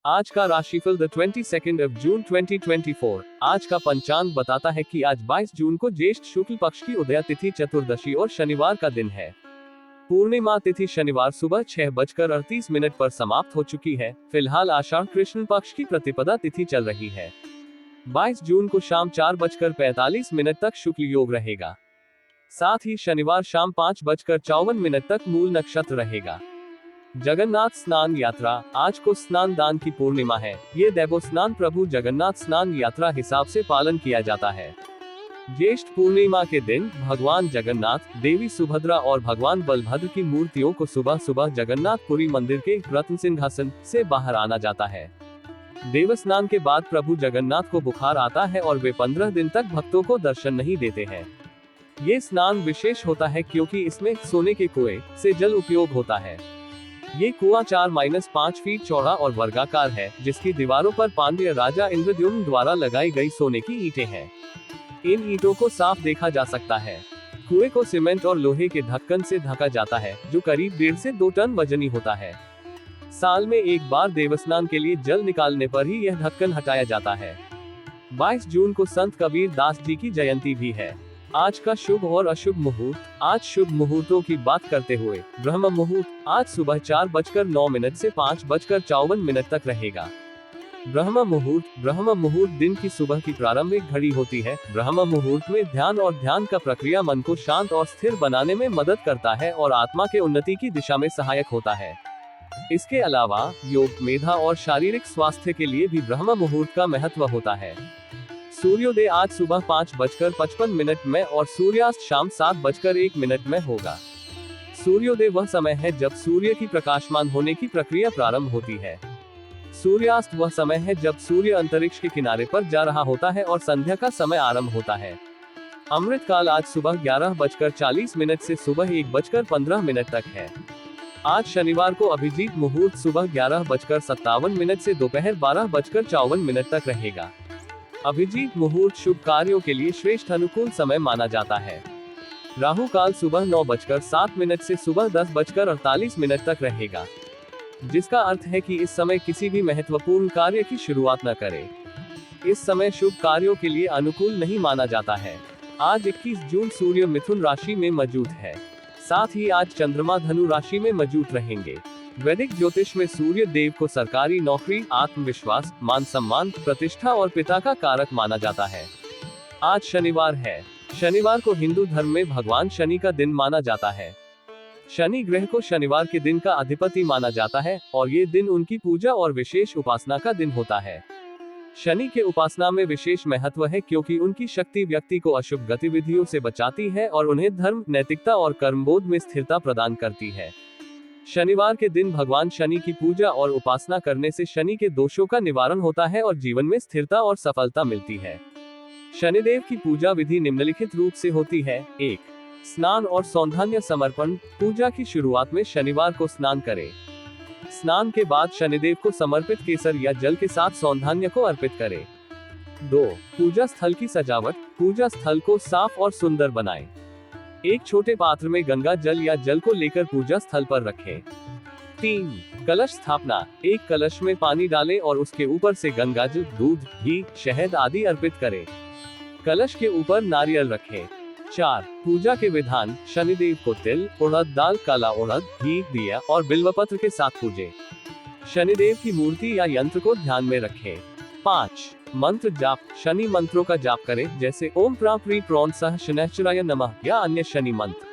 आज का राशिफल द 22 जून 2024। आज का पंचांग बताता है कि आज 22 जून को ज्येष्ठ शुक्ल पक्ष की उदया तिथि चतुर्दशी और शनिवार का दिन है। पूर्णिमा तिथि शनिवार सुबह 6:38 पर समाप्त हो चुकी है। फिलहाल आषाढ़ कृष्ण पक्ष की प्रतिपदा तिथि चल रही है। 22 जून को शाम 4:45 तक शुक्ल योग रहेगा। साथ ही शनिवार शाम 5:54 तक मूल नक्षत्र रहेगा। जगन्नाथ स्नान यात्रा, आज को स्नान दान की पूर्णिमा है। ये देवो स्नान प्रभु जगन्नाथ स्नान यात्रा हिसाब से पालन किया जाता है। ज्येष्ठ पूर्णिमा के दिन भगवान जगन्नाथ, देवी सुभद्रा और भगवान बलभद्र की मूर्तियों को सुबह सुबह जगन्नाथपुरी मंदिर के रत्न सिंहासन से बाहर आना जाता है। देवस्नान के बाद प्रभु जगन्नाथ को बुखार आता है और वे 15 दिन तक भक्तों को दर्शन नहीं देते हैं। ये स्नान विशेष होता है क्योंकि इसमें सोने के कुएं से जल उपयोग होता है। ये कुआं 4-5 फीट चौड़ा और वर्गाकार है, जिसकी दीवारों पर पांड्य राजा इंद्रद्युम्न द्वारा लगाई गई सोने की ईंटें हैं। इन ईंटों को साफ देखा जा सकता है। कुएं को सीमेंट और लोहे के ढक्कन से ढका जाता है, जो करीब 1.5 से 2 टन वजनी होता है। साल में एक बार देवस्नान के लिए जल निकालने पर ही यह ढक्कन हटाया जाता है। 22 जून को संत कबीर दास जी की जयंती भी है। आज का शुभ और अशुभ मुहूर्त। आज शुभ मुहूर्तों की बात करते हुए ब्रह्म मुहूर्त आज सुबह 4:09 से 5:54 तक रहेगा। ब्रह्म मुहूर्त दिन की सुबह की प्रारंभिक घड़ी होती है। ब्रह्म मुहूर्त में ध्यान और ध्यान का प्रक्रिया मन को शांत और स्थिर बनाने में मदद करता है और आत्मा के उन्नति की दिशा में सहायक होता है। इसके अलावा योग, मेधा और शारीरिक स्वास्थ्य के लिए भी ब्रह्म मुहूर्त का महत्व होता है। सूर्योदय आज सुबह 5:55 में और सूर्यास्त शाम 7:01 में होगा। सूर्योदय वह समय है जब सूर्य की प्रकाशमान होने की प्रक्रिया प्रारंभ होती है। सूर्यास्त वह समय है जब सूर्य अंतरिक्ष के किनारे पर जा रहा होता है और संध्या का समय आरंभ होता है। अमृत काल आज सुबह 11:40 से सुबह 1:15 तक है। आज शनिवार को अभिजीत मुहूर्त सुबह 11:57 से दोपहर 12:54 तक रहेगा। अभिजीत मुहूर्त शुभ कार्यों के लिए श्रेष्ठ अनुकूल समय माना जाता है। राहु काल सुबह 9:07 से सुबह 10:48 तक रहेगा, जिसका अर्थ है कि इस समय किसी भी महत्वपूर्ण कार्य की शुरुआत न करें। इस समय शुभ कार्यों के लिए अनुकूल नहीं माना जाता है। आज 21 जून सूर्य मिथुन राशि में मौजूद है। साथ ही आज चंद्रमा धनु राशि में मौजूद रहेंगे। वैदिक ज्योतिष में सूर्य देव को सरकारी नौकरी, आत्मविश्वास, मान सम्मान, प्रतिष्ठा और पिता का कारक माना जाता है। आज शनिवार है। शनिवार को हिंदू धर्म में भगवान शनि का दिन माना जाता है। शनि ग्रह को शनिवार के दिन का अधिपति माना जाता है और ये दिन उनकी पूजा और विशेष उपासना का दिन होता है। शनि के उपासना में विशेष महत्व है क्योंकि उनकी शक्ति व्यक्ति को अशुभ गतिविधियों से बचाती है और उन्हें धर्म, नैतिकता और कर्मबोध में स्थिरता प्रदान करती है। शनिवार के दिन भगवान शनि की पूजा और उपासना करने से शनि के दोषों का निवारण होता है और जीवन में स्थिरता और सफलता मिलती है। शनिदेव की पूजा विधि निम्नलिखित रूप से होती है। 1. स्नान और सौंधान्य समर्पण। पूजा की शुरुआत में शनिवार को स्नान करें। स्नान के बाद शनिदेव को समर्पित केसर या जल के साथ सौंधान्य को अर्पित करें। 2. पूजा स्थल की सजावट। पूजा स्थल को साफ और सुंदर बनाएं। एक छोटे पात्र में गंगा जल या जल को लेकर पूजा स्थल पर रखें। 3. कलश स्थापना। एक कलश में पानी डालें और उसके ऊपर से गंगाजल, दूध, घी, शहद आदि अर्पित करें। कलश के ऊपर नारियल रखें। 4. पूजा के विधान। शनिदेव को तिल, उड़द दाल, काला उड़द, घी, दिया और बिल्वपत्र के साथ पूजें। शनिदेव की मूर्ति या यंत्र को ध्यान में रखें। 5. मंत्र जाप। शनि मंत्रों का जाप करें, जैसे ओम प्रां प्री प्रौन सह शनैश्चराय नमः या अन्य शनि मंत्र।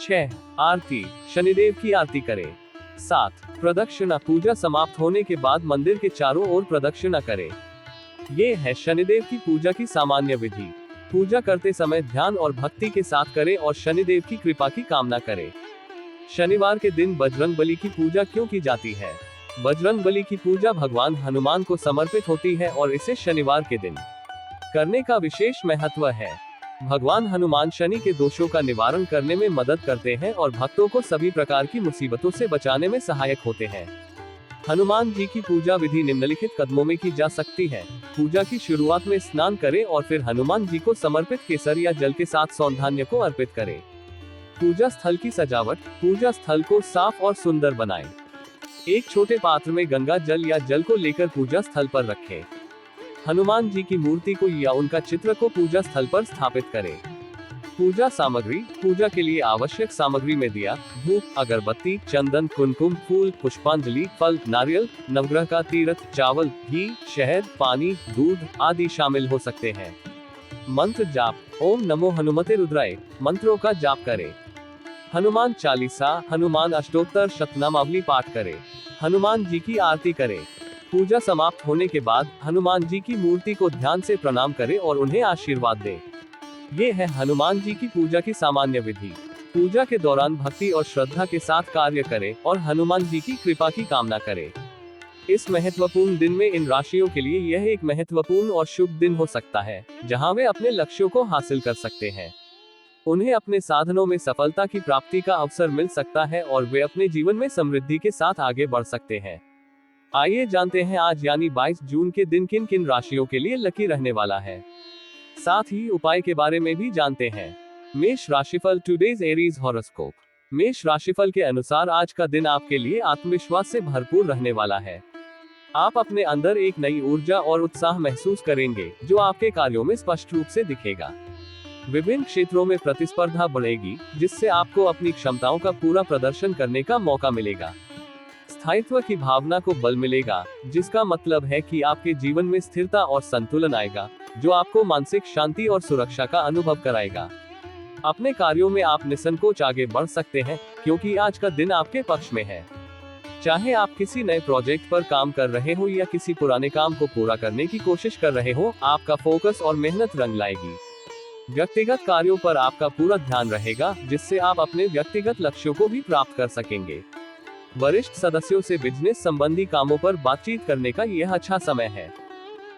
6. आरती। शनिदेव की आरती करें। 7. प्रदक्षिणा। पूजा समाप्त होने के बाद मंदिर के चारों ओर प्रदक्षिणा करें। ये है शनिदेव की पूजा की सामान्य विधि। पूजा करते समय ध्यान और भक्ति के साथ करें और शनिदेव की कृपा की कामना करें। शनिवार के दिन बजरंगबली की पूजा क्यों की जाती है? बजरंगबली की पूजा भगवान हनुमान को समर्पित होती है और इसे शनिवार के दिन करने का विशेष महत्व है। भगवान हनुमान शनि के दोषों का निवारण करने में मदद करते हैं और भक्तों को सभी प्रकार की मुसीबतों से बचाने में सहायक होते हैं। हनुमान जी की पूजा विधि निम्नलिखित कदमों में की जा सकती है। पूजा की शुरुआत में स्नान करें और फिर हनुमान जी को समर्पित केसर या जल के साथ सौंधान्य को अर्पित करें। पूजा स्थल की सजावट। पूजा स्थल को साफ और सुंदर बनाएं। एक छोटे पात्र में गंगा जल या जल को लेकर पूजा स्थल पर रखें। हनुमान जी की मूर्ति को या उनका चित्र को पूजा स्थल पर स्थापित करें। पूजा सामग्री। पूजा के लिए आवश्यक सामग्री में दिया, धूप, अगरबत्ती, चंदन, कुमकुम, फूल, पुष्पांजलि, फल, नारियल, नवग्रह का तीर्थ, चावल, घी, शहद, पानी, दूध आदि शामिल हो सकते हैं। मंत्र जाप। ओम नमो हनुमते रुद्राय मंत्रों का जाप करें। हनुमान चालीसा, हनुमान अष्टोत्तर शतनामावली पाठ करें। हनुमान जी की आरती करें। पूजा समाप्त होने के बाद हनुमान जी की मूर्ति को ध्यान से प्रणाम करें और उन्हें आशीर्वाद दें। ये है हनुमान जी की पूजा की सामान्य विधि। पूजा के दौरान भक्ति और श्रद्धा के साथ कार्य करें और हनुमान जी की कृपा की कामना करें। इस महत्वपूर्ण दिन में इन राशियों के लिए यह एक महत्वपूर्ण और शुभ दिन हो सकता है, जहां वे अपने लक्ष्यों को हासिल कर सकते हैं। उन्हें अपने साधनों में सफलता की प्राप्ति का अवसर मिल सकता है और वे अपने जीवन में समृद्धि के साथ आगे बढ़ सकते हैं। आइए जानते हैं आज यानी 22 जून के दिन किन किन राशियों के लिए लकी रहने वाला है। साथ ही उपाय के बारे में भी जानते हैं। मेष राशिफल। Today's Aries horoscope. मेष राशिफल के अनुसार आज का दिन आपके लिए आत्मविश्वास से भरपूर रहने वाला है। आप अपने अंदर एक नई ऊर्जा और उत्साह महसूस करेंगे, जो आपके कार्यों में स्पष्ट रूप से दिखेगा। विभिन्न क्षेत्रों में प्रतिस्पर्धा बढ़ेगी, जिससे आपको अपनी क्षमताओं का पूरा प्रदर्शन करने का मौका मिलेगा। स्थायित्व की भावना को बल मिलेगा, जिसका मतलब है कि आपके जीवन में स्थिरता और संतुलन आएगा, जो आपको मानसिक शांति और सुरक्षा का अनुभव कराएगा। अपने कार्यों में आप निसंकोच आगे बढ़ सकते हैं, क्योंकि आज का दिन आपके पक्ष में है। चाहे आप किसी नए प्रोजेक्ट पर काम कर रहे हो या किसी पुराने काम को पूरा करने की कोशिश कर रहे हो, आपका फोकस और मेहनत रंग लाएगी। व्यक्तिगत कार्यों पर आपका पूरा ध्यान रहेगा, जिससे आप अपने व्यक्तिगत लक्ष्यों को भी प्राप्त कर सकेंगे। वरिष्ठ सदस्यों से बिजनेस संबंधी कामों पर बातचीत करने का यह अच्छा समय है।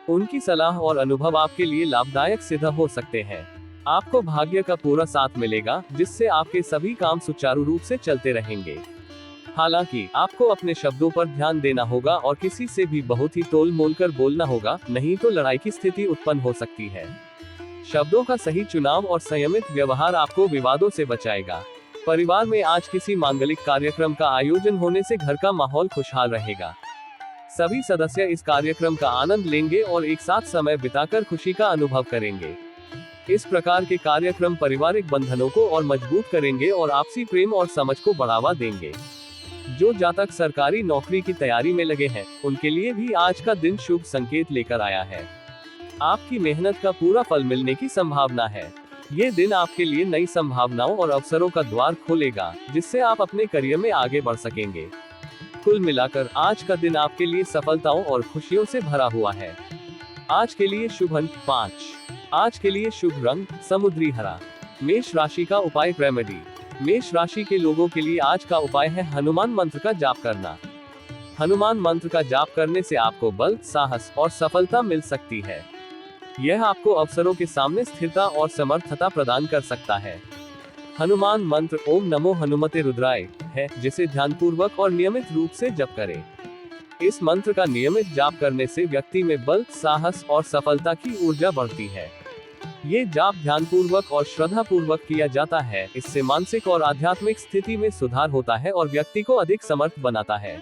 उनकी सलाह और अनुभव आपके लिए लाभदायक सिद्ध हो सकते हैं। आपको भाग्य का पूरा साथ मिलेगा, जिससे आपके सभी काम सुचारू रूप से चलते रहेंगे। हालांकि आपको अपने शब्दों पर ध्यान देना होगा और किसी से भी बहुत ही तोल मोल कर बोलना होगा, नहीं तो लड़ाई की स्थिति उत्पन्न हो सकती है। शब्दों का सही चुनाव और संयमित व्यवहार आपको विवादों से बचाएगा। परिवार में आज किसी मांगलिक कार्यक्रम का आयोजन होने से घर का माहौल खुशहाल रहेगा। सभी सदस्य इस कार्यक्रम का आनंद लेंगे और एक साथ समय बिताकर खुशी का अनुभव करेंगे। इस प्रकार के कार्यक्रम पारिवारिक बंधनों को और मजबूत करेंगे और आपसी प्रेम और समझ को बढ़ावा देंगे। जो जातक सरकारी नौकरी की तैयारी में लगे हैं, उनके लिए भी आज का दिन शुभ संकेत लेकर आया है। आपकी मेहनत का पूरा फल मिलने की संभावना है। ये दिन आपके लिए नई संभावनाओं और अवसरों का द्वार खोलेगा, जिससे आप अपने करियर में आगे बढ़ सकेंगे। कुल मिलाकर आज का दिन आपके लिए सफलताओं और खुशियों से भरा हुआ है। आज के लिए शुभ अंक 5। आज के लिए शुभ रंग समुद्री हरा। मेष राशि का उपाय रेमेडी। मेष राशि के लोगों के लिए आज का उपाय है हनुमान मंत्र का जाप करना। हनुमान मंत्र का जाप करने से आपको बल, साहस और सफलता मिल सकती है। यह आपको अवसरों के सामने स्थिरता और समर्थता प्रदान कर सकता है। हनुमान मंत्र ओम नमो हनुमते रुद्राय है, जिसे ध्यानपूर्वक और नियमित रूप से जप करें। इस मंत्र का नियमित जाप करने से व्यक्ति में बल, साहस और सफलता की ऊर्जा बढ़ती है। ये जाप ध्यानपूर्वक और श्रद्धापूर्वक किया जाता है। इससे मानसिक और आध्यात्मिक स्थिति में सुधार होता है और व्यक्ति को अधिक समर्थ बनाता है।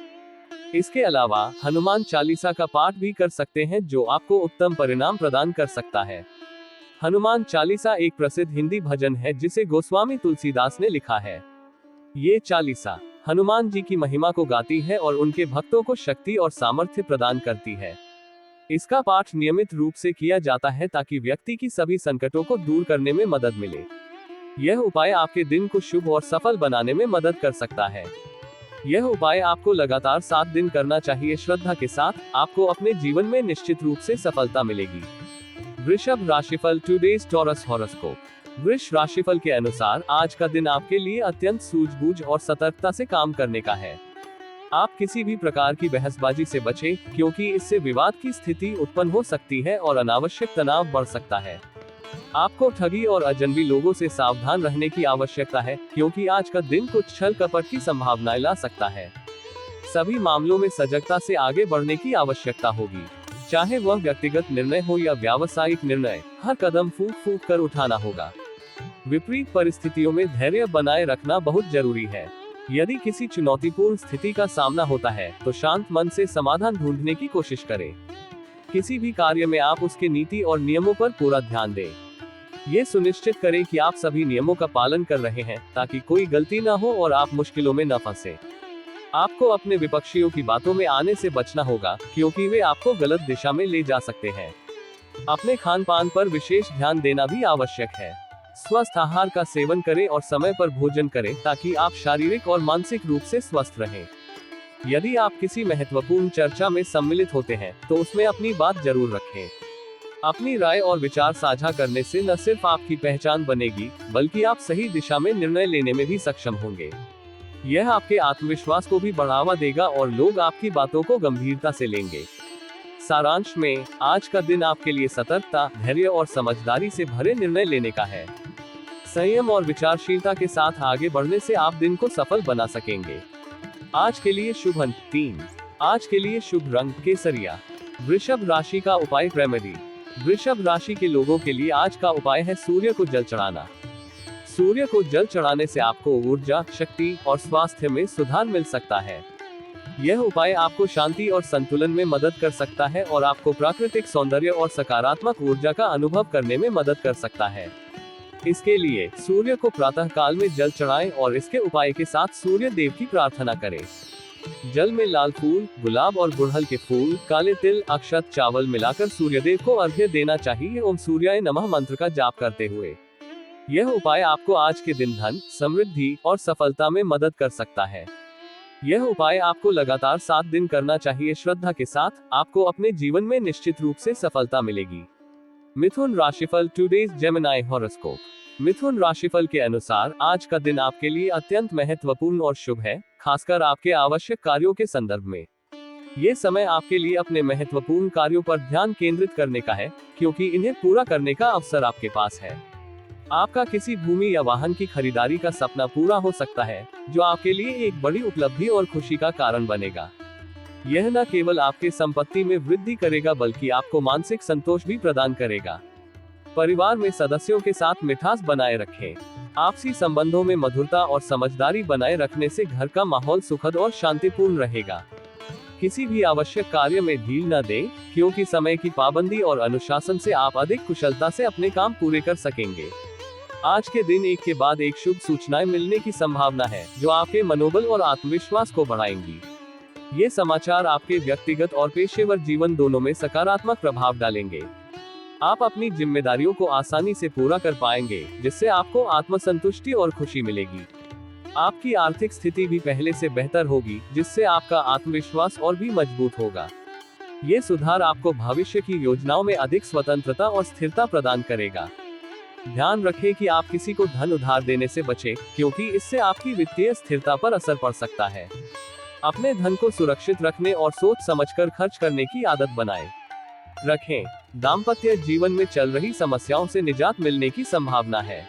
इसके अलावा हनुमान चालीसा का पाठ भी कर सकते हैं, जो आपको उत्तम परिणाम प्रदान कर सकता है। हनुमान चालीसा एक प्रसिद्ध हिंदी भजन है, जिसे गोस्वामी तुलसीदास ने लिखा है। ये चालीसा हनुमान जी की महिमा को गाती है और उनके भक्तों को शक्ति और सामर्थ्य प्रदान करती है। इसका पाठ नियमित रूप से किया जाता है ताकि व्यक्ति की सभी संकटों को दूर करने में मदद मिले। यह उपाय आपके दिन को शुभ और सफल बनाने में मदद कर सकता है। यह उपाय आपको लगातार 7 दिन करना चाहिए। श्रद्धा के साथ आपको अपने जीवन में निश्चित रूप से सफलता मिलेगी। वृषभ राशिफल। Today's taurus horoscope. वृष राशिफल के अनुसार आज का दिन आपके लिए अत्यंत सूझबूझ और सतर्कता से काम करने का है। आप किसी भी प्रकार की बहसबाजी से बचें, क्योंकि इससे विवाद की स्थिति उत्पन्न हो सकती है और अनावश्यक तनाव बढ़ सकता है। आपको ठगी और अजनबी लोगों से सावधान रहने की आवश्यकता है, क्योंकि आज का दिन कुछ छल कपट की संभावनाएं ला सकता है। सभी मामलों में सजगता से आगे बढ़ने की आवश्यकता होगी। चाहे वह व्यक्तिगत निर्णय हो या व्यावसायिक निर्णय, हर कदम फूंक फूंक कर उठाना होगा। विपरीत परिस्थितियों में धैर्य बनाए रखना बहुत जरूरी है। यदि किसी चुनौतीपूर्ण स्थिति का सामना होता है तो शांत मन से समाधान ढूंढने की कोशिश करें। किसी भी कार्य में आप उसके नीति और नियमों पर पूरा ध्यान दें। ये सुनिश्चित करें कि आप सभी नियमों का पालन कर रहे हैं ताकि कोई गलती ना हो और आप मुश्किलों में न फंसे। आपको अपने विपक्षियों की बातों में आने से बचना होगा क्योंकि वे आपको गलत दिशा में ले जा सकते हैं। अपने खान पान पर विशेष ध्यान देना भी आवश्यक है। स्वस्थ आहार का सेवन करें और समय पर भोजन करें ताकि आप शारीरिक और मानसिक रूप से स्वस्थ रहें। यदि आप किसी महत्वपूर्ण चर्चा में सम्मिलित होते हैं तो उसमें अपनी बात जरूर रखें। अपनी राय और विचार साझा करने से न सिर्फ आपकी पहचान बनेगी बल्कि आप सही दिशा में निर्णय लेने में भी सक्षम होंगे। यह आपके आत्मविश्वास को भी बढ़ावा देगा और लोग आपकी बातों को गंभीरता से लेंगे। सारांश में, आज का दिन आपके लिए सतर्कता, धैर्य और समझदारी से भरे निर्णय लेने का है। संयम और विचारशीलता के साथ आगे बढ़ने से आप दिन को सफल बना सकेंगे। आज के लिए शुभ अंक 3। आज के लिए शुभ रंग केसरिया। वृषभ राशि का उपाय रेमेडी। वृषभ राशि के लोगों के लिए आज का उपाय है सूर्य को जल चढ़ाना। सूर्य को जल चढ़ाने से आपको ऊर्जा, शक्ति और स्वास्थ्य में सुधार मिल सकता है। यह उपाय आपको शांति और संतुलन में मदद कर सकता है और आपको प्राकृतिक सौंदर्य और सकारात्मक ऊर्जा का अनुभव करने में मदद कर सकता है। इसके लिए सूर्य को प्रातः काल में जल चढ़ाएं और इसके उपाय के साथ सूर्य देव की प्रार्थना करें। जल में लाल फूल, गुलाब और गुड़हल के फूल, काले तिल, अक्षत, चावल मिलाकर सूर्यदेव को अर्घ्य देना चाहिए। ओम सूर्याय नमः मंत्र का जाप करते हुए। यह उपाय आपको आज के दिन धन, समृद्धि और सफलता में मदद कर सकता है। यह उपाय आपको लगातार 7 दिन करना चाहिए। श्रद्धा के साथ आपको अपने जीवन में निश्चित रूप से सफलता मिलेगी। मिथुन राशिफल टुडेज जेमिनी हॉरोस्कोप। मिथुन राशिफल के अनुसार आज का दिन आपके लिए अत्यंत महत्वपूर्ण और शुभ है, खासकर आपके आवश्यक कार्यों के संदर्भ में। ये समय आपके लिए अपने महत्वपूर्ण कार्यों पर ध्यान केंद्रित करने का है, क्योंकि इन्हें पूरा करने का अवसर आपके पास है। आपका किसी भूमि या वाहन की खरीदारी का सपना पूरा हो सकता है, जो आपके लिए एक बड़ी उपलब्धि और खुशी का कारण बनेगा। यह न केवल आपके संपत्ति में वृद्धि करेगा बल्कि आपको मानसिक संतोष भी प्रदान करेगा। परिवार में सदस्यों के साथ मिठास बनाए रखें। आपसी संबंधों में मधुरता और समझदारी बनाए रखने से घर का माहौल सुखद और शांतिपूर्ण रहेगा। किसी भी आवश्यक कार्य में ढील न दें, क्योंकि समय की पाबंदी और अनुशासन से आप अधिक कुशलता से अपने काम पूरे कर सकेंगे। आज के दिन एक के बाद एक शुभ सूचनाएं मिलने की संभावना है, जो आपके मनोबल और आत्मविश्वास को बढ़ाएंगी। ये समाचार आपके व्यक्तिगत और पेशेवर जीवन दोनों में सकारात्मक प्रभाव डालेंगे। आप अपनी जिम्मेदारियों को आसानी से पूरा कर पाएंगे, जिससे आपको आत्मसंतुष्टि और खुशी मिलेगी। आपकी आर्थिक स्थिति भी पहले से बेहतर होगी, जिससे आपका आत्मविश्वास और भी मजबूत होगा। ये सुधार आपको भविष्य की योजनाओं में अधिक स्वतंत्रता और स्थिरता प्रदान करेगा। ध्यान रखें कि आप किसी को धन उधार देने से बचें, क्योंकि इससे आपकी वित्तीय स्थिरता पर असर पड़ सकता है। अपने धन को सुरक्षित रखने और सोच समझकर खर्च करने की आदत बनाएं। रखें। दाम्पत्य जीवन में चल रही समस्याओं से निजात मिलने की संभावना है।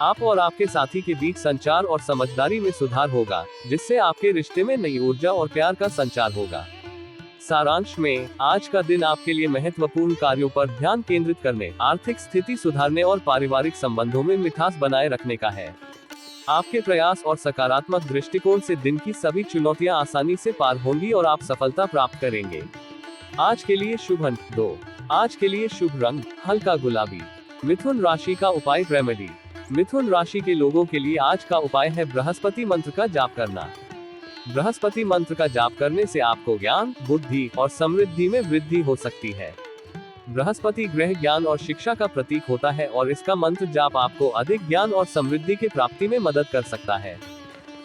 आप और आपके साथी के बीच संचार और समझदारी में सुधार होगा, जिससे आपके रिश्ते में नई ऊर्जा और प्यार का संचार होगा। सारांश में, आज का दिन आपके लिए महत्वपूर्ण कार्यों पर ध्यान केंद्रित करने, आर्थिक स्थिति सुधारने और पारिवारिक संबंधों में मिठास बनाए रखने का है। आपके प्रयास और सकारात्मक दृष्टिकोण से दिन की सभी चुनौतियां आसानी से पार होंगी और आप सफलता प्राप्त करेंगे। आज के लिए शुभ अंक 2। आज के लिए शुभ रंग हल्का गुलाबी। मिथुन राशि का उपाय रेमेडी। मिथुन राशि के लोगों के लिए आज का उपाय है बृहस्पति मंत्र का जाप करना। बृहस्पति मंत्र का जाप करने से आपको ज्ञान, बुद्धि और समृद्धि में वृद्धि हो सकती है। बृहस्पति ग्रह ज्ञान और शिक्षा का प्रतीक होता है और इसका मंत्र जाप आपको अधिक ज्ञान और समृद्धि की प्राप्ति में मदद कर सकता है।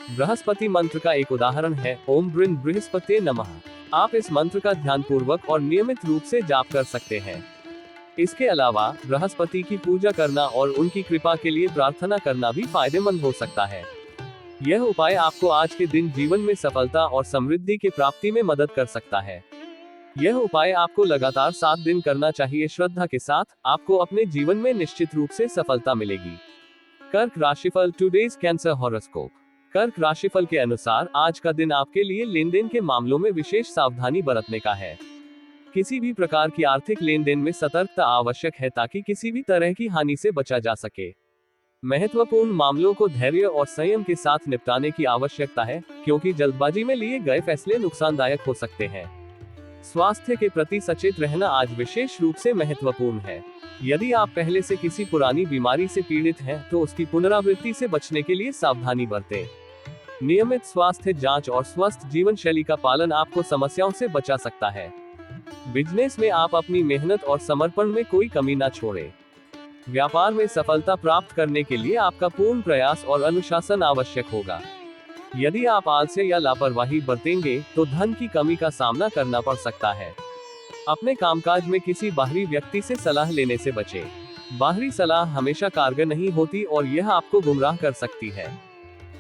बृहस्पति मंत्र का एक उदाहरण है ओम बृन बृहस्पते नमः। आप इस मंत्र का ध्यानपूर्वक और नियमित रूप से जाप कर सकते हैं। इसके अलावा बृहस्पति की पूजा करना और उनकी कृपा के लिए प्रार्थना करना भी फायदेमंद हो सकता है। यह उपाय आपको आज के दिन जीवन में सफलता और समृद्धि की प्राप्ति में मदद कर सकता है। यह उपाय आपको लगातार 7 दिन करना चाहिए। श्रद्धा के साथ आपको अपने जीवन में निश्चित रूप से सफलता मिलेगी। कर्क राशिफल टुडेज कैंसर हॉरोस्कोप। कर्क राशिफल के अनुसार आज का दिन आपके लिए लेन देन के मामलों में विशेष सावधानी बरतने का है। किसी भी प्रकार की आर्थिक लेन देन में सतर्कता आवश्यक है ताकि किसी भी तरह की हानि से बचा जा सके। महत्वपूर्ण मामलों को धैर्य और संयम के साथ निपटाने की आवश्यकता है, क्योंकि जल्दबाजी में लिए गए फैसले नुकसानदायक हो सकते हैं। स्वास्थ्य के प्रति सचेत रहना आज विशेष रूप से महत्वपूर्ण है। यदि आप पहले से किसी पुरानी बीमारी से पीड़ित हैं, तो उसकी पुनरावृत्ति से बचने के लिए सावधानी बरतें। नियमित स्वास्थ्य जांच और स्वस्थ जीवन शैली का पालन आपको समस्याओं से बचा सकता है। बिजनेस में आप अपनी मेहनत और समर्पण में कोई कमी ना छोड़ें। व्यापार में सफलता प्राप्त करने के लिए आपका पूर्ण प्रयास और अनुशासन आवश्यक होगा। यदि आप आलस्य या लापरवाही बरतेंगे, तो धन की कमी का सामना करना पड़ सकता है। अपने कामकाज में किसी बाहरी व्यक्ति से सलाह लेने से बचें। बाहरी सलाह हमेशा कारगर नहीं होती और यह आपको गुमराह कर सकती है।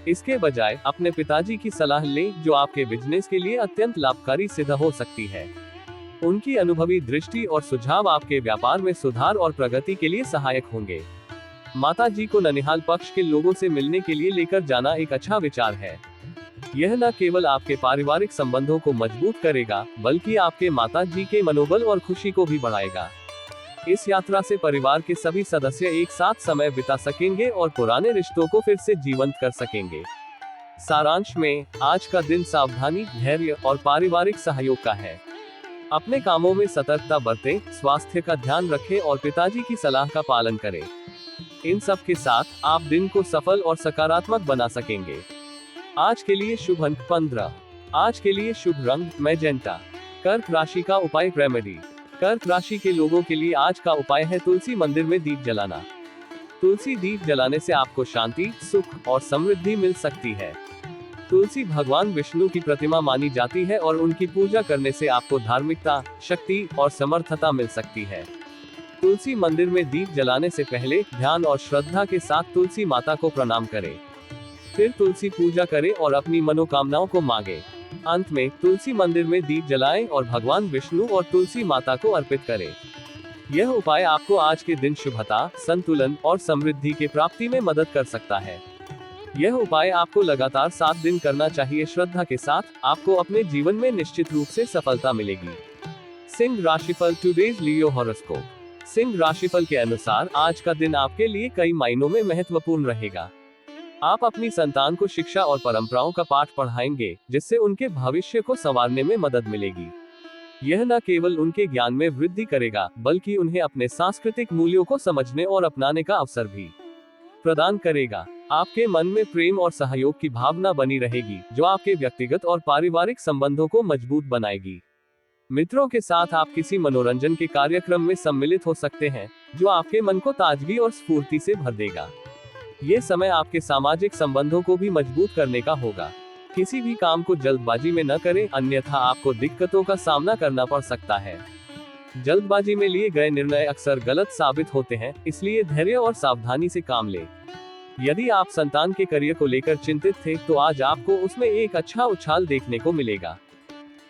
इसके बजाय अपने पिताजी की सलाह लें, जो आपके बिजनेस के लिए अत्यंत लाभकारी सिद्ध हो सकती है। उनकी अनुभवी दृष्टि और सुझाव आपके व्यापार में सुधार और प्रगति के लिए सहायक होंगे। माता जी को ननिहाल पक्ष के लोगों से मिलने के लिए लेकर जाना एक अच्छा विचार है। यह न केवल आपके पारिवारिक संबंधों को मजबूत करेगा, बल्कि आपके माता जी के मनोबल और खुशी को भी बढ़ाएगा। इस यात्रा से परिवार के सभी सदस्य एक साथ समय बिता सकेंगे और पुराने रिश्तों को फिर से जीवंत कर सकेंगे। सारांश में, आज का दिन सावधानी, धैर्य और पारिवारिक सहयोग का है। अपने कामों में सतर्कता बरतें, स्वास्थ्य का ध्यान रखें और पिताजी की सलाह का पालन करें। इन सब के साथ आप दिन को सफल और सकारात्मक बना सकेंगे। आज के लिए शुभ अंक 15। आज के लिए शुभ रंग मैजेंटा। कर्क राशि का उपाय रेमेडी। कर्क राशि के लोगों के लिए आज का उपाय है तुलसी मंदिर में दीप जलाना। तुलसी दीप जलाने से आपको शांति, सुख और समृद्धि मिल सकती है। तुलसी भगवान विष्णु की प्रतिमा मानी जाती है और उनकी पूजा करने से आपको धार्मिकता, शक्ति और समर्थता मिल सकती है। तुलसी मंदिर में दीप जलाने से पहले ध्यान और श्रद्धा के साथ तुलसी माता को प्रणाम करें। फिर तुलसी पूजा करें और अपनी मनोकामनाओं को मांगे। अंत में तुलसी मंदिर में दीप जलाएं और भगवान विष्णु और तुलसी माता को अर्पित करें। यह उपाय आपको आज के दिन शुभता, संतुलन और समृद्धि के प्राप्ति में मदद कर सकता है। यह उपाय आपको लगातार 7 दिन करना चाहिए। श्रद्धा के साथ आपको अपने जीवन में निश्चित रूप से सफलता मिलेगी। सिंह राशिफल टुडेज लियो हॉरोस्कोप। सिंह राशिफल के अनुसार आज का दिन आपके लिए कई मायनों में महत्वपूर्ण रहेगा। आप अपनी संतान को शिक्षा और परंपराओं का पाठ पढ़ाएंगे, जिससे उनके भविष्य को संवारने में मदद मिलेगी। यह न केवल उनके ज्ञान में वृद्धि करेगा, बल्कि उन्हें अपने सांस्कृतिक मूल्यों को समझने और अपनाने का अवसर भी प्रदान करेगा। आपके मन में प्रेम और सहयोग की भावना बनी रहेगी, जो आपके व्यक्तिगत और पारिवारिक संबंधों को मजबूत बनाएगी। मित्रों के साथ आप किसी मनोरंजन के कार्यक्रम में सम्मिलित हो सकते हैं, जो आपके मन को ताजगी और स्फूर्ति से भर देगा। ये समय आपके सामाजिक संबंधों को भी मजबूत करने का होगा। किसी भी काम को जल्दबाजी में न करें, अन्यथा आपको दिक्कतों का सामना करना पड़ सकता है। जल्दबाजी में लिए गए निर्णय अक्सर गलत साबित होते हैं, इसलिए धैर्य और सावधानी से काम लें। यदि आप संतान के करियर को लेकर चिंतित थे, तो आज आपको उसमें एक अच्छा उछाल देखने को मिलेगा।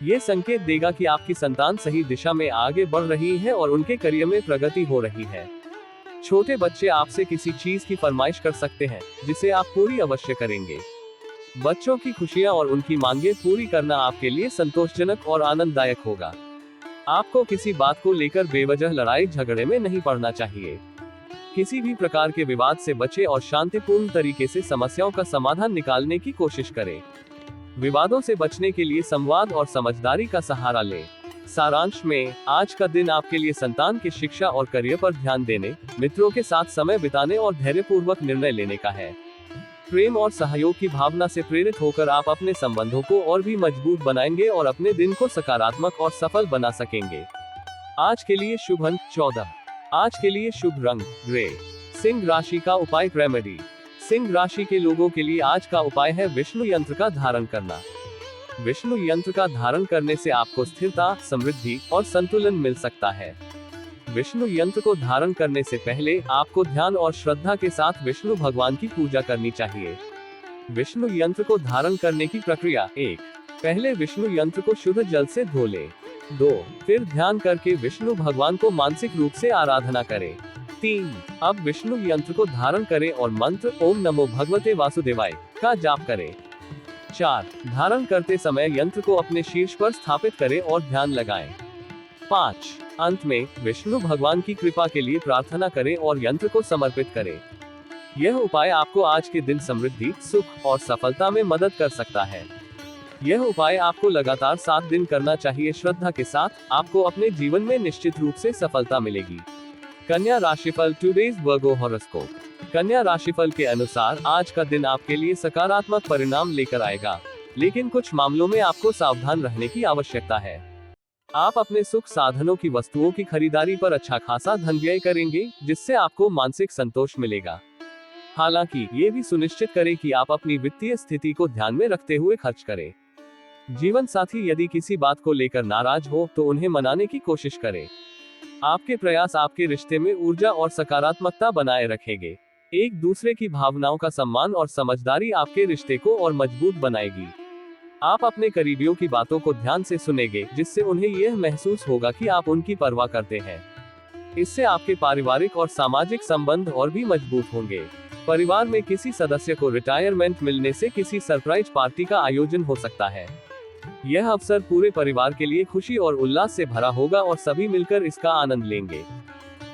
ये संकेत देगा कि आपकी संतान सही दिशा में आगे बढ़ रही है और उनके करियर में प्रगति हो रही है। छोटे बच्चे आपसे किसी चीज की फरमाइश कर सकते हैं, जिसे आप पूरी अवश्य करेंगे। बच्चों की खुशियां और उनकी मांगें पूरी करना आपके लिए संतोषजनक और आनंददायक होगा। आपको किसी बात को लेकर बेवजह लड़ाई झगड़े में नहीं पड़ना चाहिए। किसी भी प्रकार के विवाद से बचें और शांतिपूर्ण तरीके से समस्याओं का समाधान निकालने की कोशिश करें। विवादों से बचने के लिए संवाद और समझदारी का सहारा लें। सारांश में, आज का दिन आपके लिए संतान की शिक्षा और करियर पर ध्यान देने, मित्रों के साथ समय बिताने और धैर्यपूर्वक निर्णय लेने का है। प्रेम और सहयोग की भावना से प्रेरित होकर आप अपने संबंधों को और भी मजबूत बनाएंगे और अपने दिन को सकारात्मक और सफल बना सकेंगे। आज के लिए शुभ अंक 14। आज के लिए शुभ रंग ग्रे। सिंह राशि का उपाय रेमेडी। सिंह राशि के लोगों के लिए आज का उपाय है विष्णु यंत्र का धारण करना। विष्णु यंत्र का धारण करने से आपको स्थिरता, समृद्धि और संतुलन मिल सकता है। विष्णु यंत्र को धारण करने से पहले आपको ध्यान और श्रद्धा के साथ विष्णु भगवान की पूजा करनी चाहिए। विष्णु यंत्र को धारण करने की प्रक्रिया: 1. पहले विष्णु यंत्र को शुद्ध जल से धो लें। 2. फिर ध्यान करके विष्णु भगवान को मानसिक रूप से आराधना करें। 3. अब विष्णु यंत्र को धारण करें और मंत्र ओम नमो भगवते वासुदेवाय का जाप करें। 4. धारण करते समय यंत्र को अपने शीर्ष पर स्थापित करें और ध्यान लगाएं। 5. अंत में विष्णु भगवान की कृपा के लिए प्रार्थना करें और यंत्र को समर्पित करें। यह उपाय आपको आज के दिन समृद्धि, सुख और सफलता में मदद कर सकता है। यह उपाय आपको लगातार 7 दिन करना चाहिए। श्रद्धा के साथ आपको अपने जीवन में निश्चित रूप से सफलता मिलेगी। कन्या राशिफल, टुडेज वर्गो हॉरोस्कोप। कन्या राशिफल के अनुसार आज का दिन आपके लिए सकारात्मक परिणाम लेकर आएगा, लेकिन कुछ मामलों में आपको सावधान रहने की आवश्यकता है। आप अपने सुख साधनों की वस्तुओं की खरीदारी पर अच्छा खासा धन व्यय करेंगे, जिससे आपको मानसिक संतोष मिलेगा। हालांकि ये भी सुनिश्चित करें कि आप अपनी वित्तीय स्थिति को ध्यान में रखते हुए खर्च करें। जीवन साथी यदि किसी बात को लेकर नाराज हो तो उन्हें मनाने की कोशिश करें। आपके प्रयास आपके रिश्ते में ऊर्जा और सकारात्मकता बनाए रखेंगे। एक दूसरे की भावनाओं का सम्मान और समझदारी आपके रिश्ते को और मजबूत बनाएगी। आप अपने करीबियों की बातों को ध्यान से सुनेंगे, जिससे उन्हें यह महसूस होगा कि आप उनकी परवाह करते हैं। इससे आपके पारिवारिक और सामाजिक संबंध और भी मजबूत होंगे। परिवार में किसी सदस्य को रिटायरमेंट मिलने से किसी सरप्राइज पार्टी का आयोजन हो सकता है। यह अवसर पूरे परिवार के लिए खुशी और उल्लास से भरा होगा और सभी मिलकर इसका आनंद लेंगे।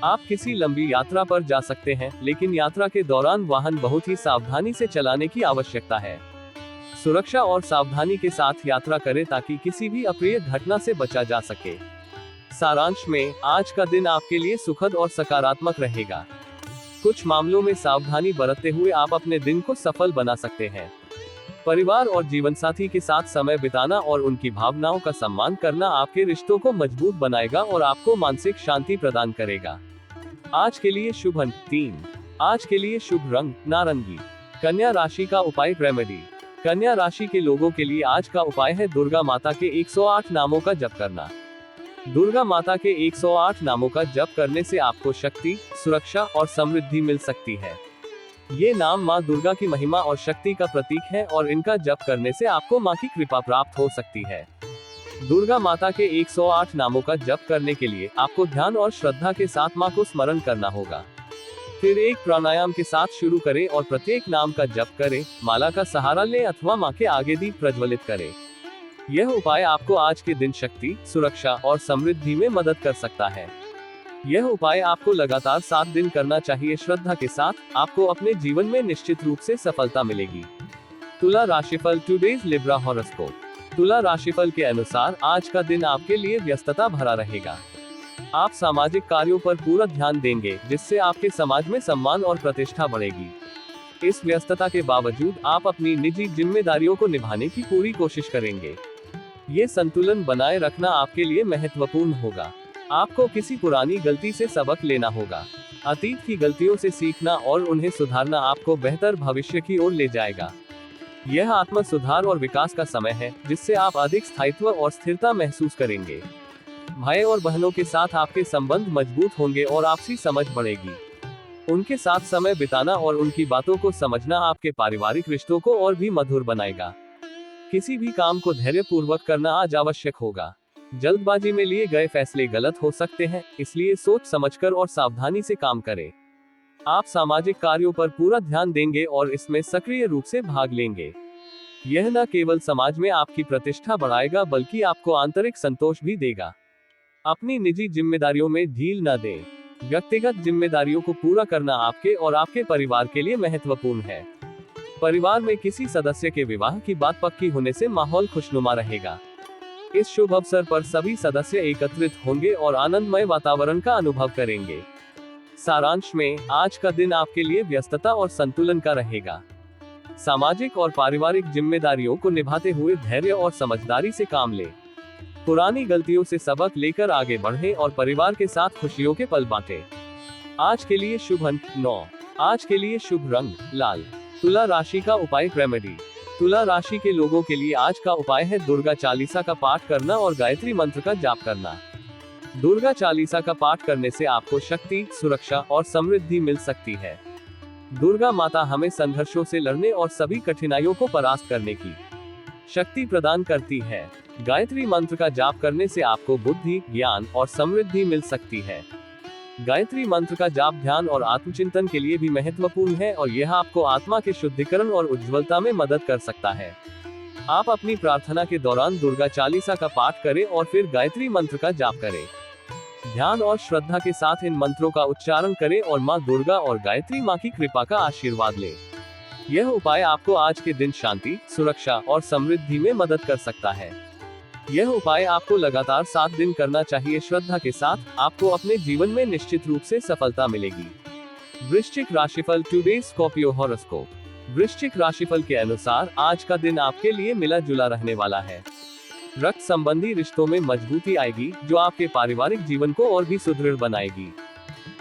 आप किसी लंबी यात्रा पर जा सकते हैं, लेकिन यात्रा के दौरान वाहन बहुत ही सावधानी से चलाने की आवश्यकता है। सुरक्षा और सावधानी के साथ यात्रा करें ताकि किसी भी अप्रिय घटना से बचा जा सके। सारांश में, आज का दिन आपके लिए सुखद और सकारात्मक रहेगा। कुछ मामलों में सावधानी बरतते हुए आप अपने दिन को सफल बना सकते हैं। परिवार और जीवनसाथी के साथ समय बिताना और उनकी भावनाओं का सम्मान करना आपके रिश्तों को मजबूत बनाएगा और आपको मानसिक शांति प्रदान करेगा। आज के लिए शुभ अंक 3। आज के लिए शुभ रंग नारंगी। कन्या राशि का उपाय रेमेडी। कन्या राशि के लोगों के लिए आज का उपाय है दुर्गा माता के 108 नामों का जप करना। दुर्गा माता के 108 नामों का जप करने से आपको शक्ति, सुरक्षा और समृद्धि मिल सकती है। ये नाम माँ दुर्गा की महिमा और शक्ति का प्रतीक है और इनका जप करने से आपको माँ की कृपा प्राप्त हो सकती है। दुर्गा माता के 108 नामों का जप करने के लिए आपको ध्यान और श्रद्धा के साथ माँ को स्मरण करना होगा। फिर एक प्राणायाम के साथ शुरू करें और प्रत्येक नाम का जप करें, माला का सहारा लें अथवा माँ के आगे दीप प्रज्वलित करें। यह उपाय आपको आज के दिन शक्ति, सुरक्षा और समृद्धि में मदद कर सकता है। यह उपाय आपको लगातार 7 दिन करना चाहिए। श्रद्धा के साथ आपको अपने जीवन में निश्चित रूप से सफलता मिलेगी। तुला राशिफल, टुडेज लिब्रा हॉरोस्कोप। तुला राशिफल के अनुसार आज का दिन आपके लिए व्यस्तता भरा रहेगा। आप सामाजिक कार्यों पर पूरा ध्यान देंगे, जिससे आपके समाज में सम्मान और प्रतिष्ठा बढ़ेगी। इस व्यस्तता के बावजूद आप अपनी निजी जिम्मेदारियों को निभाने की पूरी कोशिश करेंगे। ये संतुलन बनाए रखना आपके लिए महत्वपूर्ण होगा। आपको किसी पुरानी गलती से सबक लेना होगा। अतीत की गलतियों से सीखना और उन्हें सुधारना आपको बेहतर भविष्य की ओर ले जाएगा। यह आत्म सुधार और विकास का समय है, जिससे आप अधिक स्थायित्व और स्थिरता महसूस करेंगे। भाई और बहनों के साथ आपके संबंध मजबूत होंगे और आपसी समझ बढ़ेगी। उनके साथ समय बिताना और उनकी बातों को समझना आपके पारिवारिक रिश्तों को और भी मधुर बनाएगा। किसी भी काम को धैर्यपूर्वक करना आज आवश्यक होगा। जल्दबाजी में लिए गए फैसले गलत हो सकते हैं, इसलिए सोच समझकर और सावधानी से काम करें। आप सामाजिक कार्यों पर पूरा ध्यान देंगे और इसमें सक्रिय रूप से भाग लेंगे। यह न केवल समाज में आपकी प्रतिष्ठा बढ़ाएगा, बल्कि आपको आंतरिक संतोष भी देगा। अपनी निजी जिम्मेदारियों में ढील न दें। व्यक्तिगत जिम्मेदारियों को पूरा करना आपके और आपके परिवार के लिए महत्वपूर्ण है। परिवार में किसी सदस्य के विवाह की बात पक्की होने से माहौल खुशनुमा रहेगा। इस शुभ अवसर पर सभी सदस्य एकत्रित होंगे और आनंदमय वातावरण का अनुभव करेंगे। सारांश में, आज का दिन आपके लिए व्यस्तता और संतुलन का रहेगा। सामाजिक और पारिवारिक जिम्मेदारियों को निभाते हुए धैर्य और समझदारी से काम लें। पुरानी गलतियों से सबक लेकर आगे बढ़ें और परिवार के साथ खुशियों के पल बांटें। आज के लिए शुभ अंक 9। आज के लिए शुभ रंग लाल। तुला राशि का उपाय रेमेडी। तुला राशि के लोगों के लिए आज का उपाय है दुर्गा चालीसा का पाठ करना और गायत्री मंत्र का जाप करना। दुर्गा चालीसा का पाठ करने से आपको शक्ति, सुरक्षा और समृद्धि मिल सकती है। दुर्गा माता हमें संघर्षों से लड़ने और सभी कठिनाइयों को परास्त करने की शक्ति प्रदान करती है। गायत्री मंत्र का जाप करने से आपको बुद्धि, ज्ञान और समृद्धि मिल सकती है। गायत्री मंत्र का जाप ध्यान और आत्मचिंतन के लिए भी महत्वपूर्ण है और यह आपको आत्मा के शुद्धिकरण और उज्ज्वलता में मदद कर सकता है। आप अपनी प्रार्थना के दौरान दुर्गा चालीसा का पाठ करें और फिर गायत्री मंत्र का जाप करें। ध्यान और श्रद्धा के साथ इन मंत्रों का उच्चारण करें और माँ दुर्गा और गायत्री माँ की कृपा का आशीर्वाद लें। यह उपाय आपको आज के दिन शांति, सुरक्षा और समृद्धि में मदद कर सकता है। यह उपाय आपको लगातार 7 दिन करना चाहिए। श्रद्धा के साथ आपको अपने जीवन में निश्चित रूप से सफलता मिलेगी। वृश्चिक राशिफल टुडे स्कॉर्पियो हॉरोस्कोप। वृश्चिक राशिफल के अनुसार आज का दिन आपके लिए मिला जुला रहने वाला है। रक्त संबंधी रिश्तों में मजबूती आएगी, जो आपके पारिवारिक जीवन को और भी सुदृढ़ बनाएगी।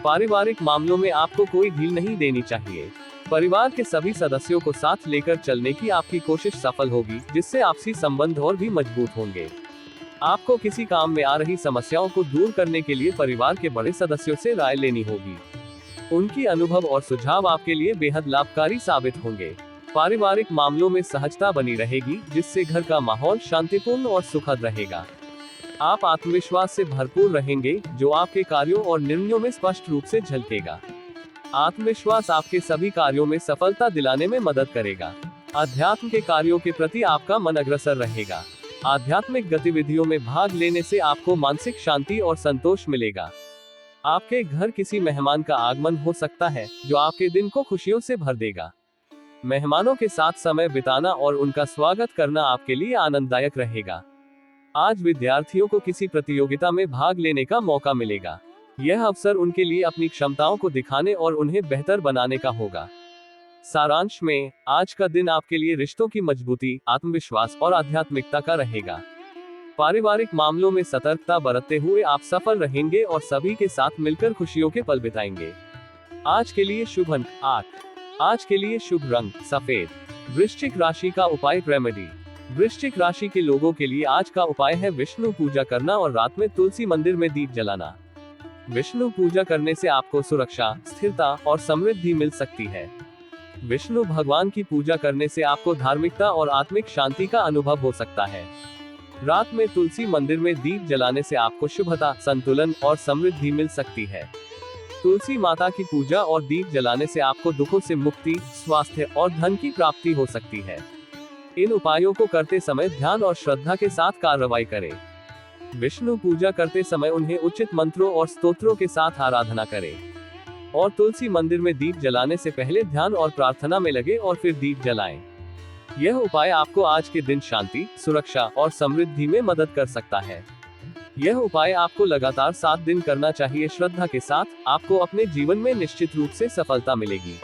पारिवारिक मामलों में आपको कोई ढील नहीं देनी चाहिए। परिवार के सभी सदस्यों को साथ लेकर चलने की आपकी कोशिश सफल होगी, जिससे आपसी संबंध और भी मजबूत होंगे। आपको किसी काम में आ रही समस्याओं को दूर करने के लिए परिवार के बड़े सदस्यों से राय लेनी होगी। उनकी अनुभव और सुझाव आपके लिए बेहद लाभकारी साबित होंगे। पारिवारिक मामलों में सहजता बनी रहेगी, जिससे घर का माहौल शांतिपूर्ण और सुखद रहेगा। आप आत्मविश्वास से भरपूर रहेंगे, जो आपके कार्यों और निर्णयों में स्पष्ट रूप से झलकेगा। आत्मविश्वास आपके सभी कार्यों में सफलता दिलाने में मदद करेगा। अध्यात्म के कार्यों के प्रति आपका मन अग्रसर रहेगा। आध्यात्मिक गतिविधियों में भाग लेने से आपको मानसिक शांति और संतोष मिलेगा। आपके घर किसी मेहमान का आगमन हो सकता है, जो आपके दिन को खुशियों से भर देगा। मेहमानों के साथ समय बिताना और उनका स्वागत करना आपके लिए आनंददायक रहेगा। आज विद्यार्थियों को किसी प्रतियोगिता में भाग लेने का मौका मिलेगा। यह अवसर उनके लिए अपनी क्षमताओं को दिखाने और उन्हें बेहतर बनाने का होगा। सारांश में, आज का दिन आपके लिए रिश्तों की मजबूती, आत्मविश्वास और आध्यात्मिकता का रहेगा। पारिवारिक मामलों में सतर्कता बरतते हुए आप सफल रहेंगे और सभी के साथ मिलकर खुशियों के पल बिताएंगे। आज के लिए शुभ अंक 8। आज के लिए शुभ रंग सफेद। वृश्चिक राशि का उपाय रेमेडी। वृश्चिक राशि के लोगों के लिए आज का उपाय है विष्णु पूजा करना और रात में तुलसी मंदिर में दीप जलाना। विष्णु पूजा करने से आपको सुरक्षा, स्थिरता और समृद्धि मिल सकती है। विष्णु भगवान की पूजा करने से आपको धार्मिकता और आत्मिक शांति का अनुभव हो सकता है। रात में तुलसी मंदिर में दीप जलाने से आपको शुभता, संतुलन और समृद्धि मिल सकती है। तुलसी माता की पूजा और दीप जलाने से आपको दुखों से मुक्ति, स्वास्थ्य और धन की प्राप्ति हो सकती है। इन उपायों को करते समय ध्यान और श्रद्धा के साथ कार्रवाई करें। विष्णु पूजा करते समय उन्हें उचित मंत्रों और स्तोत्रों के साथ आराधना करें और तुलसी मंदिर में दीप जलाने से पहले ध्यान और प्रार्थना में लगे और फिर दीप जलाएं। यह उपाय आपको आज के दिन शांति, सुरक्षा और समृद्धि में मदद कर सकता है। यह उपाय आपको लगातार 7 दिन करना चाहिए। श्रद्धा के साथ आपको अपने जीवन में निश्चित रूप से सफलता मिलेगी।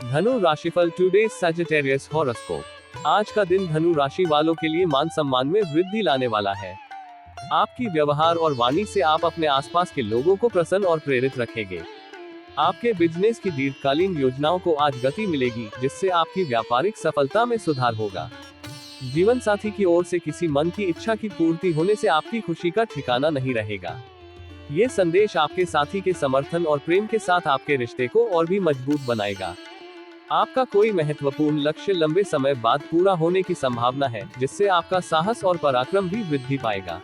धनु राशिफल टुडे सजिटेरियस हॉरोस्कोप। आज का दिन धनु राशि वालों के लिए मान सम्मान में वृद्धि लाने वाला है। आपकी व्यवहार और वाणी से आप अपने आसपास के लोगों को प्रसन्न और प्रेरित रखेंगे। आपके बिजनेस की दीर्घकालीन योजनाओं को आज गति मिलेगी, जिससे आपकी व्यापारिक सफलता में सुधार होगा। जीवन साथी की ओर से किसी मन की इच्छा की पूर्ति होने से आपकी खुशी का ठिकाना नहीं रहेगा। ये संदेश आपके साथी के समर्थन और प्रेम के साथ आपके रिश्ते को और भी मजबूत बनाएगा। आपका कोई महत्वपूर्ण लक्ष्य लंबे समय बाद पूरा होने की संभावना है, जिससे आपका साहस और पराक्रम भी वृद्धि पाएगा।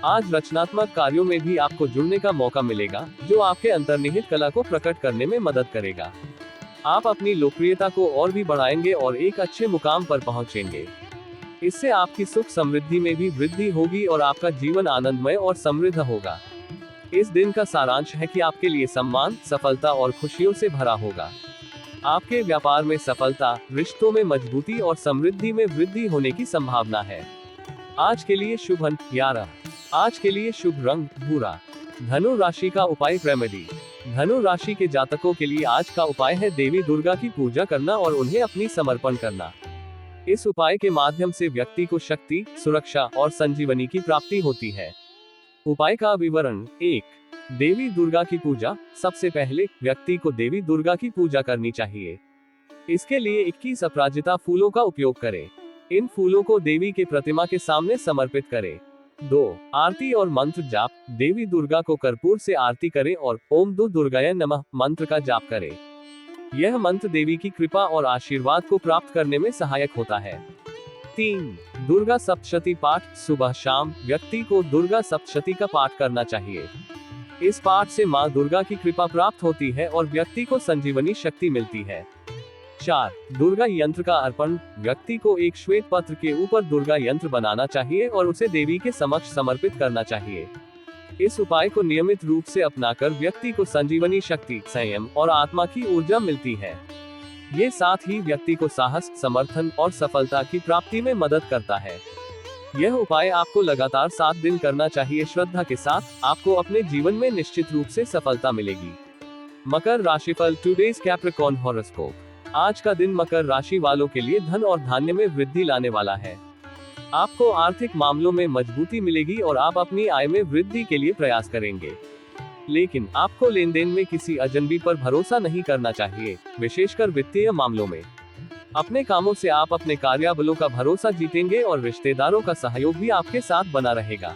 आज रचनात्मक कार्यों में भी आपको जुड़ने का मौका मिलेगा, जो आपके अंतर्निहित कला को प्रकट करने में मदद करेगा। आप अपनी लोकप्रियता को और भी बढ़ाएंगे और एक अच्छे मुकाम पर पहुंचेंगे। इससे आपकी सुख समृद्धि में भी वृद्धि होगी और आपका जीवन आनंदमय और समृद्ध होगा। इस दिन का सारांश है कि आपके लिए सम्मान, सफलता और खुशियों से भरा होगा। आपके व्यापार में सफलता, रिश्तों में मजबूती और समृद्धि में वृद्धि होने की संभावना है। आज के लिए शुभ अंक 11। आज के लिए शुभ रंग भूरा। धनु राशि का उपाय रेमेडी। धनु राशि के जातकों के लिए आज का उपाय है देवी दुर्गा की पूजा करना और उन्हें अपनी समर्पण करना। इस उपाय के माध्यम से व्यक्ति को शक्ति, सुरक्षा और संजीवनी की प्राप्ति होती है। उपाय का विवरण। 1। देवी दुर्गा की पूजा। सबसे पहले व्यक्ति को देवी दुर्गा की पूजा करनी चाहिए। इसके लिए 21 अपराजिता फूलों का उपयोग करें। इन फूलों को देवी के प्रतिमा के सामने समर्पित करें। 2। आरती और मंत्र जाप। देवी दुर्गा को कर्पूर से आरती करें और ओम दुर्गाय नमः मंत्र का जाप करें। यह मंत्र देवी की कृपा और आशीर्वाद को प्राप्त करने में सहायक होता है। 3। दुर्गा सप्तशती पाठ। सुबह शाम व्यक्ति को दुर्गा सप्तशती का पाठ करना चाहिए। इस पाठ से मां दुर्गा की कृपा प्राप्त होती है और व्यक्ति को संजीवनी शक्ति मिलती है। 4। दुर्गा यंत्र का अर्पण। व्यक्ति को एक श्वेत पत्र के ऊपर दुर्गा यंत्र बनाना चाहिए और उसे देवी के समक्ष समर्पित करना चाहिए। इस उपाय को नियमित रूप से अपनाकर व्यक्ति को संजीवनी शक्ति, संयम और आत्मा की ऊर्जा मिलती है। ये साथ ही व्यक्ति को साहस, समर्थन और सफलता की प्राप्ति में मदद करता है। यह उपाय आपको लगातार 7 दिन करना चाहिए। श्रद्धा के साथ आपको अपने जीवन में निश्चित रूप से सफलता मिलेगी। मकर राशिफल, टुडेज कैप्रिकॉर्न हॉरोस्कोप। आज का दिन मकर राशि वालों के लिए धन और धान्य में वृद्धि लाने वाला है। आपको आर्थिक मामलों में मजबूती मिलेगी और आप अपनी आय में वृद्धि के लिए प्रयास करेंगे। लेकिन आपको लेन देन में किसी अजनबी पर भरोसा नहीं करना चाहिए, विशेषकर वित्तीय मामलों में। अपने कामों से आप अपने कार्यबलों का भरोसा जीतेंगे और रिश्तेदारों का सहयोग भी आपके साथ बना रहेगा।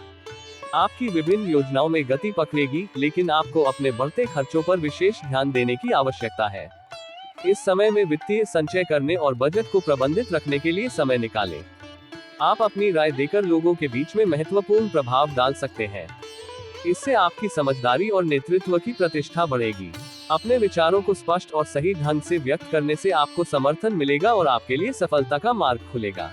आपकी विभिन्न योजनाओं में गति पकड़ेगी, लेकिन आपको अपने बढ़ते खर्चों पर विशेष ध्यान देने की आवश्यकता है। इस समय में वित्तीय संचय करने और बजट को प्रबंधित रखने के लिए समय निकालें। आप अपनी राय देकर लोगों के बीच में महत्वपूर्ण प्रभाव डाल सकते हैं। इससे आपकी समझदारी और नेतृत्व की प्रतिष्ठा बढ़ेगी। अपने विचारों को स्पष्ट और सही ढंग से व्यक्त करने से आपको समर्थन मिलेगा और आपके लिए सफलता का मार्ग खुलेगा।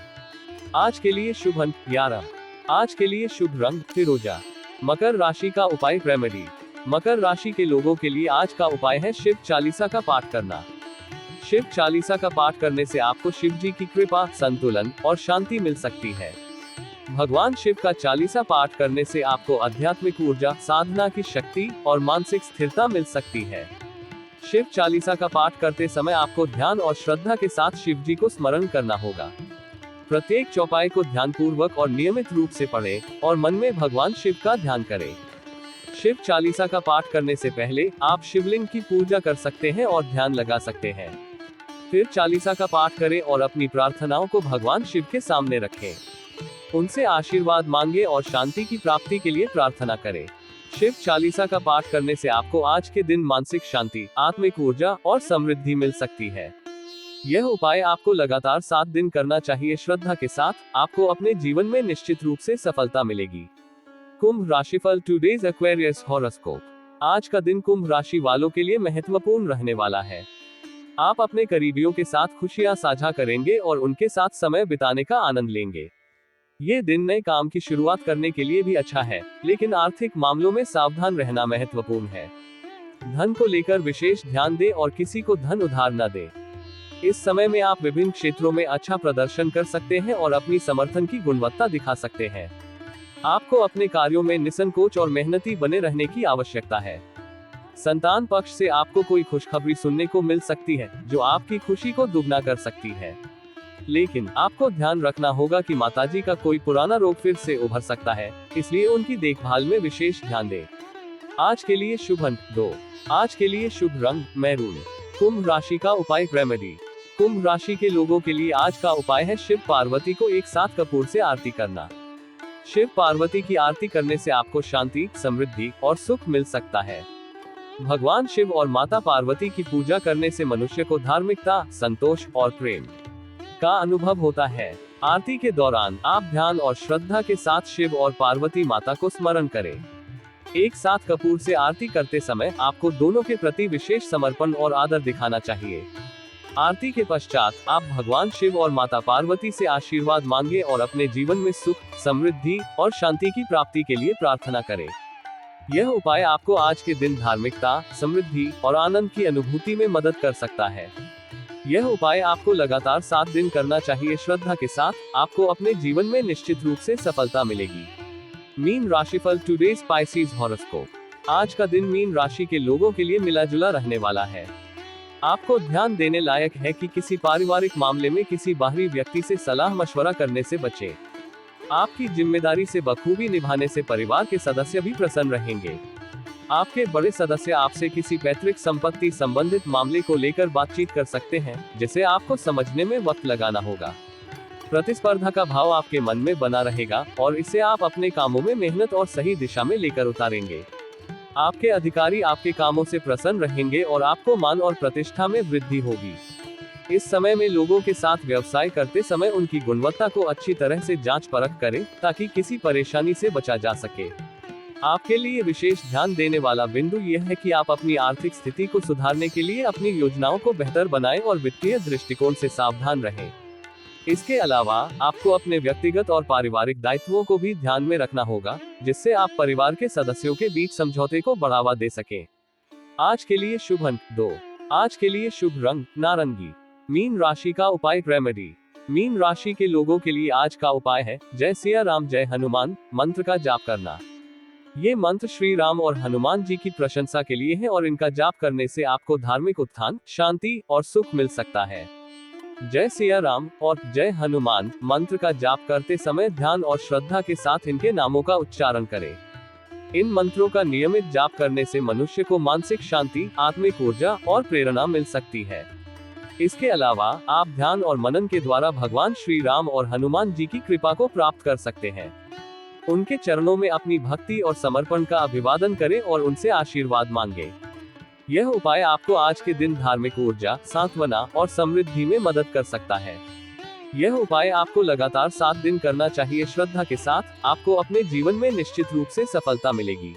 आज के लिए शुभ अंक 11। आज के लिए शुभ रंग फिरोजा। मकर राशि का उपाय रेमेडी। मकर राशि के लोगों के लिए आज का उपाय है शिव चालीसा का पाठ करना। शिव चालीसा का पाठ करने से आपको शिव जी की कृपा, संतुलन और शांति मिल सकती है। भगवान शिव का चालीसा पाठ करने से आपको आध्यात्मिक ऊर्जा, साधना की शक्ति और मानसिक स्थिरता मिल सकती है। शिव चालीसा का पाठ करते समय आपको ध्यान और श्रद्धा के साथ शिव जी को स्मरण करना होगा। प्रत्येक चौपाई को ध्यानपूर्वक और नियमित रूप से पढ़ें और मन में भगवान शिव का ध्यान करें। शिव चालीसा का पाठ करने से पहले आप शिवलिंग की पूजा कर सकते हैं और ध्यान लगा सकते हैं। फिर चालीसा का पाठ करें और अपनी प्रार्थनाओं को भगवान शिव के सामने रखें। उनसे आशीर्वाद मांगे और शांति की प्राप्ति के लिए प्रार्थना करें। शिव चालीसा का पाठ करने से आपको आज के दिन मानसिक शांति, आत्मिक ऊर्जा और समृद्धि मिल सकती है। यह उपाय आपको लगातार 7 दिन करना चाहिए। श्रद्धा के साथ आपको अपने जीवन में निश्चित रूप से सफलता मिलेगी। कुंभ राशिफल, टुडेज एक्वेरियस हॉरोस्कोप। आज का दिन कुंभ राशि वालों के लिए महत्वपूर्ण रहने वाला है। आप अपने करीबियों के साथ खुशियां साझा करेंगे और उनके साथ समय बिताने का आनंद लेंगे। ये दिन नए काम की शुरुआत करने के लिए भी अच्छा है, लेकिन आर्थिक मामलों में सावधान रहना महत्वपूर्ण है। धन को लेकर विशेष ध्यान दें और किसी को धन उधार न दें। इस समय में आप विभिन्न क्षेत्रों में अच्छा प्रदर्शन कर सकते हैं और अपनी समर्थन की गुणवत्ता दिखा सकते हैं। आपको अपने कार्यों में निसंकोच और मेहनती बने रहने की आवश्यकता है। संतान पक्ष से आपको कोई खुशखबरी सुनने को मिल सकती है, जो आपकी खुशी को दुगना कर सकती है। लेकिन आपको ध्यान रखना होगा कि माताजी का कोई पुराना रोग फिर से उभर सकता है, इसलिए उनकी देखभाल में विशेष ध्यान दें। आज के लिए शुभ अंक 2। आज के लिए शुभ रंग मैरून। कुंभ राशि का उपाय रेमेडी। कुंभ राशि के लोगों के लिए आज का उपाय है शिव पार्वती को एक साथ कपूर से आरती करना। शिव पार्वती की आरती करने से आपको शांति, समृद्धि और सुख मिल सकता है। भगवान शिव और माता पार्वती की पूजा करने से मनुष्य को धार्मिकता, संतोष और प्रेम का अनुभव होता है। आरती के दौरान आप ध्यान और श्रद्धा के साथ शिव और पार्वती माता को स्मरण करें। एक साथ कपूर से आरती करते समय आपको दोनों के प्रति विशेष समर्पण और आदर दिखाना चाहिए। आरती के पश्चात आप भगवान शिव और माता पार्वती से आशीर्वाद मांगे और अपने जीवन में सुख, समृद्धि और शांति की प्राप्ति के लिए प्रार्थना करें। यह उपाय आपको आज के दिन धार्मिकता, समृद्धि और आनंद की अनुभूति में मदद कर सकता है। यह उपाय आपको लगातार 7 दिन करना चाहिए। श्रद्धा के साथ आपको अपने जीवन में निश्चित रूप से सफलता मिलेगी। मीन राशिफल, टुडेज स्पाइसीज हॉरोस्कोप। आज का दिन मीन राशि के लोगों के लिए मिला जुला रहने वाला है। आपको ध्यान देने लायक है कि किसी पारिवारिक मामले में किसी बाहरी व्यक्ति से सलाह मशवरा करने से बचें। आपकी जिम्मेदारी से बखूबी निभाने से परिवार के सदस्य भी प्रसन्न रहेंगे। आपके बड़े सदस्य आपसे किसी पैतृक संपत्ति संबंधित मामले को लेकर बातचीत कर सकते हैं, जिसे आपको समझने में वक्त लगाना होगा। प्रतिस्पर्धा का भाव आपके मन में बना रहेगा और इसे आप अपने कामों में मेहनत और सही दिशा में लेकर उतारेंगे। आपके अधिकारी आपके कामों से प्रसन्न रहेंगे और आपको मान और प्रतिष्ठा में वृद्धि होगी। इस समय में लोगों के साथ व्यवसाय करते समय उनकी गुणवत्ता को अच्छी तरह से जांच परख करें, ताकि किसी परेशानी से बचा जा सके। आपके लिए विशेष ध्यान देने वाला बिंदु यह है कि आप अपनी आर्थिक स्थिति को सुधारने के लिए अपनी योजनाओं को बेहतर बनाएं और वित्तीय दृष्टिकोण से सावधान रहें। इसके अलावा आपको अपने व्यक्तिगत और पारिवारिक दायित्वों को भी ध्यान में रखना होगा, जिससे आप परिवार के सदस्यों के बीच समझौते को बढ़ावा दे सकें। आज के लिए शुभ अंक 2। आज के लिए शुभ रंग नारंगी। मीन राशि का उपाय रेमेडी। मीन राशि के लोगों के लिए आज का उपाय है जय सिया राम जय हनुमान मंत्र का जाप करना। ये मंत्र श्री राम और हनुमान जी की प्रशंसा के लिए है और इनका जाप करने से आपको धार्मिक उत्थान, शांति और सुख मिल सकता है। जय सिया राम और जय हनुमान मंत्र का जाप करते समय ध्यान और श्रद्धा के साथ इनके नामों का उच्चारण करें। इन मंत्रों का नियमित जाप करने से मनुष्य को मानसिक शांति, आत्मिक ऊर्जा और प्रेरणा मिल सकती है। इसके अलावा आप ध्यान और मनन के द्वारा भगवान श्री राम और हनुमान जी की कृपा को प्राप्त कर सकते हैं। उनके चरणों में अपनी भक्ति और समर्पण का अभिवादन करें और उनसे आशीर्वाद मांगें। यह उपाय आपको आज के दिन धार्मिक ऊर्जा, सांत्वना और समृद्धि में मदद कर सकता है। यह उपाय आपको लगातार 7 दिन करना चाहिए। श्रद्धा के साथ आपको अपने जीवन में निश्चित रूप से सफलता मिलेगी।